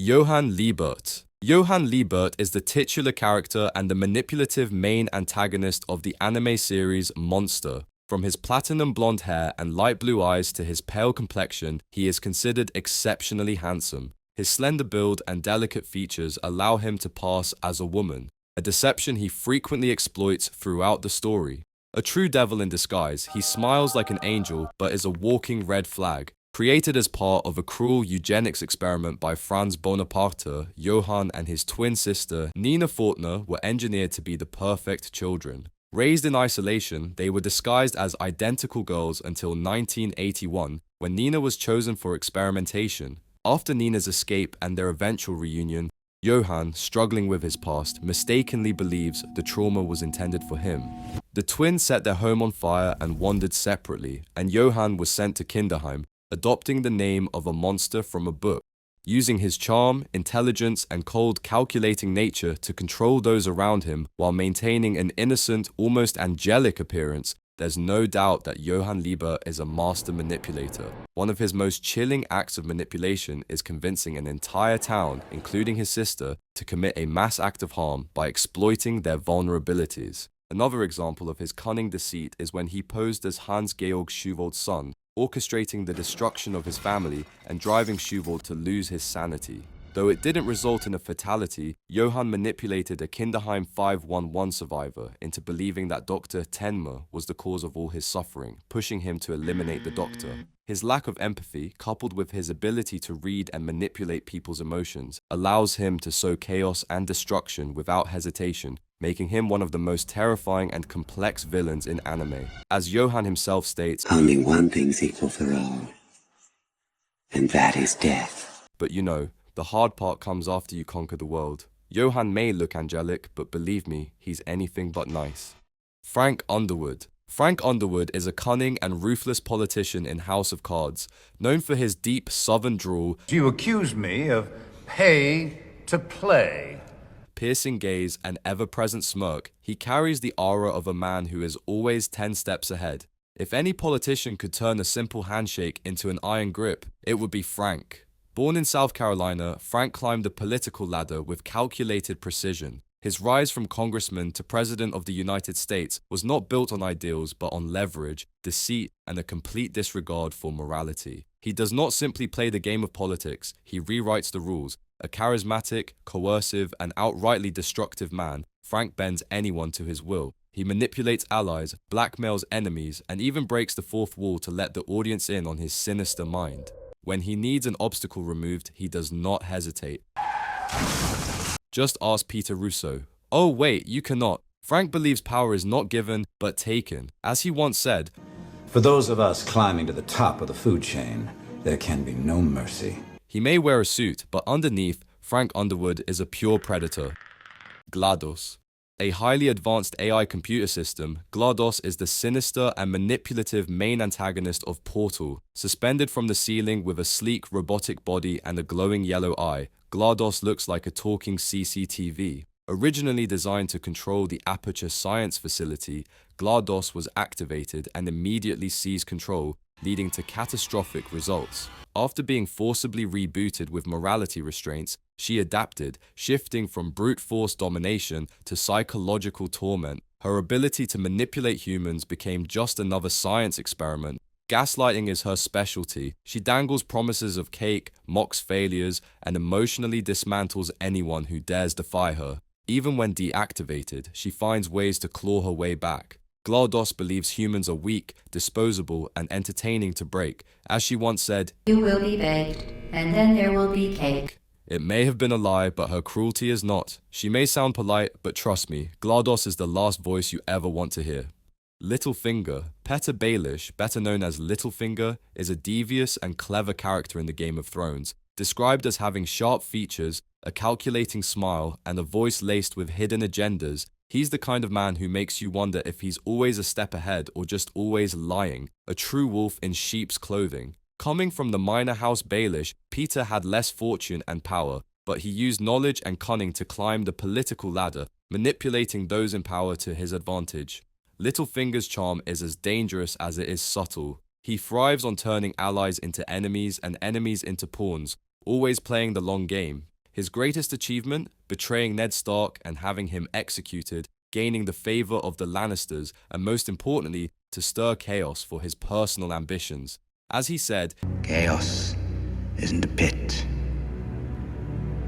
Johan Liebert. Johan Liebert is the titular character and the manipulative main antagonist of the anime series Monster. From his platinum blonde hair and light blue eyes to his pale complexion, he is considered exceptionally handsome. His slender build and delicate features allow him to pass as a woman, a deception he frequently exploits throughout the story. A true devil in disguise, he smiles like an angel but is a walking red flag. Created as part of a cruel eugenics experiment by Franz Bonaparte, Johann and his twin sister, Nina Fortner, were engineered to be the perfect children. Raised in isolation, they were disguised as identical girls until 1981, when Nina was chosen for experimentation. After Nina's escape and their eventual reunion, Johann, struggling with his past, mistakenly believes the trauma was intended for him. The twins set their home on fire and wandered separately, and Johann was sent to Kinderheim, adopting the name of a monster from a book. Using his charm, intelligence, and cold, calculating nature to control those around him while maintaining an innocent, almost angelic appearance, there's no doubt that Johan Liebert is a master manipulator. One of his most chilling acts of manipulation is convincing an entire town, including his sister, to commit a mass act of harm by exploiting their vulnerabilities. Another example of his cunning deceit is when he posed as Hans-Georg Schuwald's son, orchestrating the destruction of his family and driving Schuwald to lose his sanity. Though it didn't result in a fatality, Johann manipulated a Kinderheim 511 survivor into believing that Dr. Tenma was the cause of all his suffering, pushing him to eliminate the doctor. His lack of empathy, coupled with his ability to read and manipulate people's emotions, allows him to sow chaos and destruction without hesitation, making him one of the most terrifying and complex villains in anime. As Johann himself states, "Only one thing's equal for all, and that is death." But you know, the hard part comes after you conquer the world. Johann may look angelic, but believe me, he's anything but nice. Frank Underwood. Frank Underwood is a cunning and ruthless politician in House of Cards, known for his deep southern drawl, "You accuse me of pay to play." Piercing gaze, and ever-present smirk. He carries the aura of a man who is always 10 steps ahead. If any politician could turn a simple handshake into an iron grip, it would be Frank. Born in South Carolina, Frank climbed the political ladder with calculated precision. His rise from congressman to president of the United States was not built on ideals but on leverage, deceit, and a complete disregard for morality. He does not simply play the game of politics, he rewrites the rules. A charismatic, coercive, and outrightly destructive man, Frank bends anyone to his will. He manipulates allies, blackmails enemies, and even breaks the fourth wall to let the audience in on his sinister mind. When he needs an obstacle removed, he does not hesitate. Just ask Peter Russo. Oh wait, you cannot. Frank believes power is not given, but taken. As he once said, "For those of us climbing to the top of the food chain, there can be no mercy." He may wear a suit, but underneath, Frank Underwood is a pure predator. GLaDOS. A highly advanced AI computer system, GLaDOS is the sinister and manipulative main antagonist of Portal. Suspended from the ceiling with a sleek robotic body and a glowing yellow eye, GLaDOS looks like a talking CCTV. Originally designed to control the Aperture Science Facility, GLaDOS was activated and immediately seized control, leading to catastrophic results. After being forcibly rebooted with morality restraints, she adapted, shifting from brute force domination to psychological torment. Her ability to manipulate humans became just another science experiment. Gaslighting is her specialty. She dangles promises of cake, mocks failures, and emotionally dismantles anyone who dares defy her. Even when deactivated, she finds ways to claw her way back. GLaDOS believes humans are weak, disposable, and entertaining to break. As she once said, "You will be baked, and then there will be cake." It may have been a lie, but her cruelty is not. She may sound polite, but trust me, GLaDOS is the last voice you ever want to hear. Littlefinger. Petter Baelish, better known as Littlefinger, is a devious and clever character in the Game of Thrones. Described as having sharp features, a calculating smile, and a voice laced with hidden agendas, he's the kind of man who makes you wonder if he's always a step ahead or just always lying, a true wolf in sheep's clothing. Coming from the minor house Baelish, Peter had less fortune and power, but he used knowledge and cunning to climb the political ladder, manipulating those in power to his advantage. Littlefinger's charm is as dangerous as it is subtle. He thrives on turning allies into enemies and enemies into pawns, always playing the long game. His greatest achievement? Betraying Ned Stark and having him executed, gaining the favor of the Lannisters, and most importantly, to stir chaos for his personal ambitions. As he said, Chaos isn't a pit.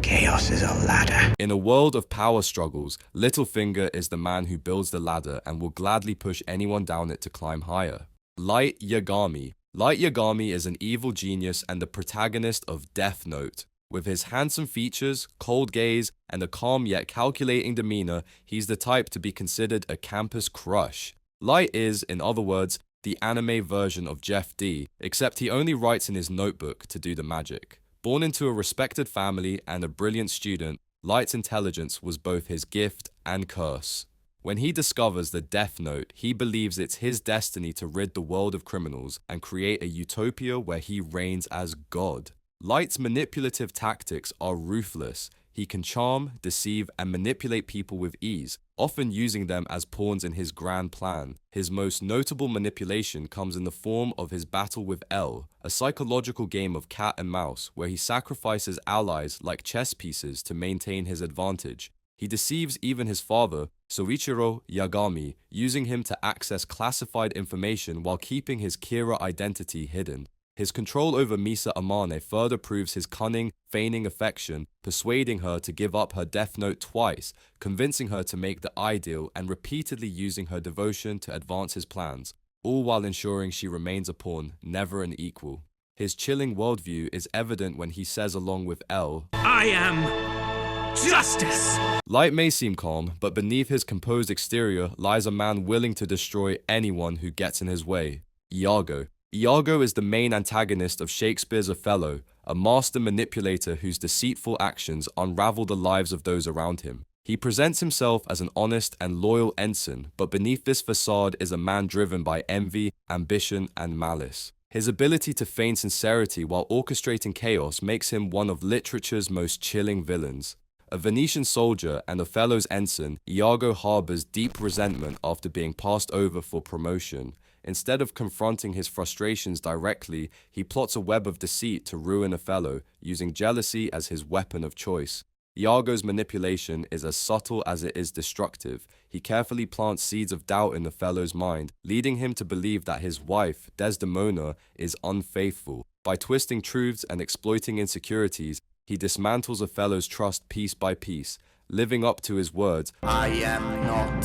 Chaos is a ladder. in a world of power struggles, Littlefinger is the man who builds the ladder and will gladly push anyone down it to climb higher. Light Yagami. Light Yagami is an evil genius and the protagonist of Death Note. With his handsome features, cold gaze, and a calm yet calculating demeanor, he's the type to be considered a campus crush. Light is, in other words, the anime version of Jeff D, except he only writes in his notebook to do the magic. Born into a respected family and a brilliant student, Light's intelligence was both his gift and curse. When he discovers the Death Note, he believes it's his destiny to rid the world of criminals and create a utopia where he reigns as God. Light's manipulative tactics are ruthless. He can charm, deceive, and manipulate people with ease, often using them as pawns in his grand plan. His most notable manipulation comes in the form of his battle with L, a psychological game of cat and mouse where he sacrifices allies like chess pieces to maintain his advantage. He deceives even his father, Soichiro Yagami, using him to access classified information while keeping his Kira identity hidden. His control over Misa Amane further proves his cunning, feigning affection, persuading her to give up her Death Note twice, convincing her to make the ideal, and repeatedly using her devotion to advance his plans, all while ensuring she remains a pawn, never an equal. His chilling worldview is evident when he says along with L, I am justice! Light may seem calm, but beneath his composed exterior lies a man willing to destroy anyone who gets in his way. Iago. Iago is the main antagonist of Shakespeare's Othello, a master manipulator whose deceitful actions unravel the lives of those around him. He presents himself as an honest and loyal ensign, but beneath this facade is a man driven by envy, ambition, and malice. His ability to feign sincerity while orchestrating chaos makes him one of literature's most chilling villains. A Venetian soldier and Othello's ensign, Iago harbors deep resentment after being passed over for promotion. Instead of confronting his frustrations directly, he plots a web of deceit to ruin Othello, using jealousy as his weapon of choice. Iago's manipulation is as subtle as it is destructive. He carefully plants seeds of doubt in Othello's mind, leading him to believe that his wife, Desdemona, is unfaithful. By twisting truths and exploiting insecurities, he dismantles Othello's trust piece by piece, living up to his words, I am not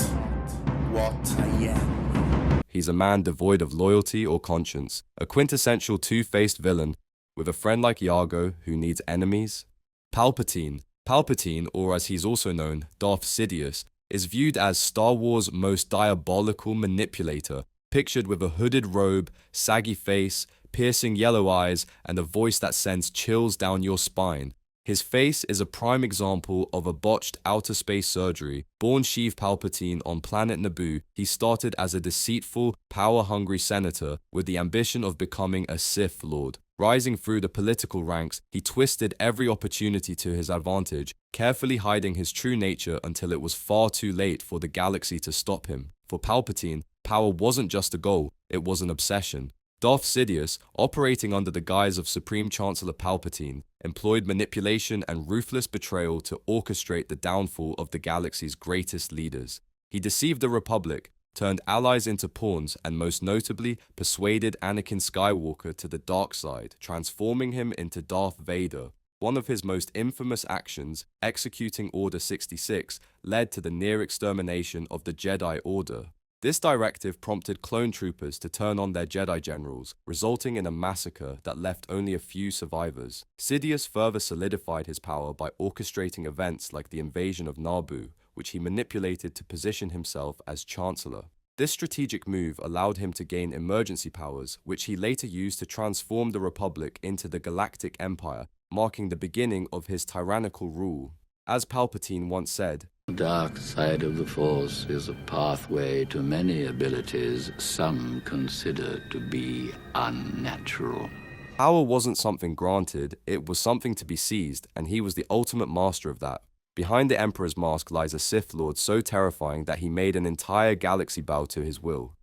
what I am. He's a man devoid of loyalty or conscience, a quintessential two-faced villain, with a friend like Iago who needs enemies. Palpatine. Palpatine, or as he's also known, Darth Sidious, is viewed as Star Wars' most diabolical manipulator, pictured with a hooded robe, saggy face, piercing yellow eyes, and a voice that sends chills down your spine. His face is a prime example of a botched outer space surgery. Born Sheev Palpatine on planet Naboo, he started as a deceitful, power-hungry senator with the ambition of becoming a Sith Lord. Rising through the political ranks, he twisted every opportunity to his advantage, carefully hiding his true nature until it was far too late for the galaxy to stop him. For Palpatine, power wasn't just a goal, it was an obsession. Darth Sidious, operating under the guise of Supreme Chancellor Palpatine, employed manipulation and ruthless betrayal to orchestrate the downfall of the galaxy's greatest leaders. He deceived the Republic, turned allies into pawns, and most notably persuaded Anakin Skywalker to the dark side, transforming him into Darth Vader. One of his most infamous actions, executing Order 66, led to the near extermination of the Jedi Order. This directive prompted clone troopers to turn on their Jedi generals, resulting in a massacre that left only a few survivors. Sidious further solidified his power by orchestrating events like the invasion of Naboo, which he manipulated to position himself as Chancellor. This strategic move allowed him to gain emergency powers, which he later used to transform the Republic into the Galactic Empire, marking the beginning of his tyrannical rule. As Palpatine once said, The dark side of the Force is a pathway to many abilities some consider to be unnatural. power wasn't something granted, it was something to be seized, and he was the ultimate master of that. Behind the Emperor's mask lies a Sith Lord so terrifying that he made an entire galaxy bow to his will.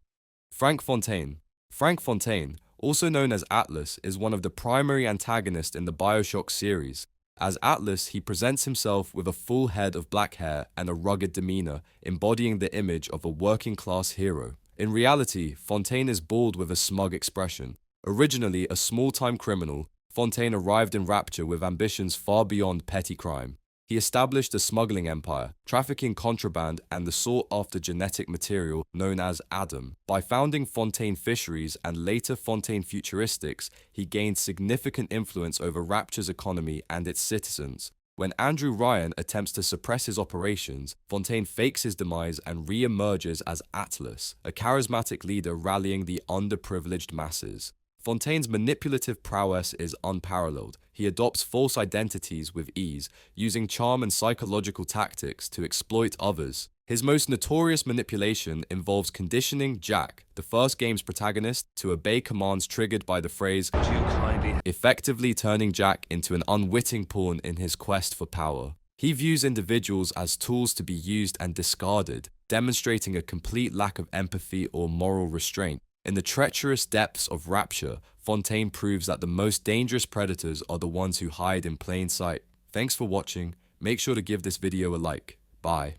Frank Fontaine. Frank Fontaine, also known as Atlas, is one of the primary antagonists in the BioShock series. As Atlas, he presents himself with a full head of black hair and a rugged demeanor, embodying the image of a working-class hero. In reality, Fontaine is bald with a smug expression. Originally a small-time criminal, Fontaine arrived in Rapture with ambitions far beyond petty crime. He established a smuggling empire, trafficking contraband and the sought-after genetic material known as Adam. By founding Fontaine Fisheries and later Fontaine Futuristics, he gained significant influence over Rapture's economy and its citizens. When Andrew Ryan attempts to suppress his operations, Fontaine fakes his demise and re-emerges as Atlas, a charismatic leader rallying the underprivileged masses. Fontaine's manipulative prowess is unparalleled. He adopts false identities with ease, using charm and psychological tactics to exploit others. His most notorious manipulation involves conditioning Jack, the first game's protagonist, to obey commands triggered by the phrase, effectively turning Jack into an unwitting pawn in his quest for power. He views individuals as tools to be used and discarded, demonstrating a complete lack of empathy or moral restraint. In the treacherous depths of Rapture, Fontaine proves that the most dangerous predators are the ones who hide in plain sight. Thanks for watching. Make sure to give this video a like. Bye.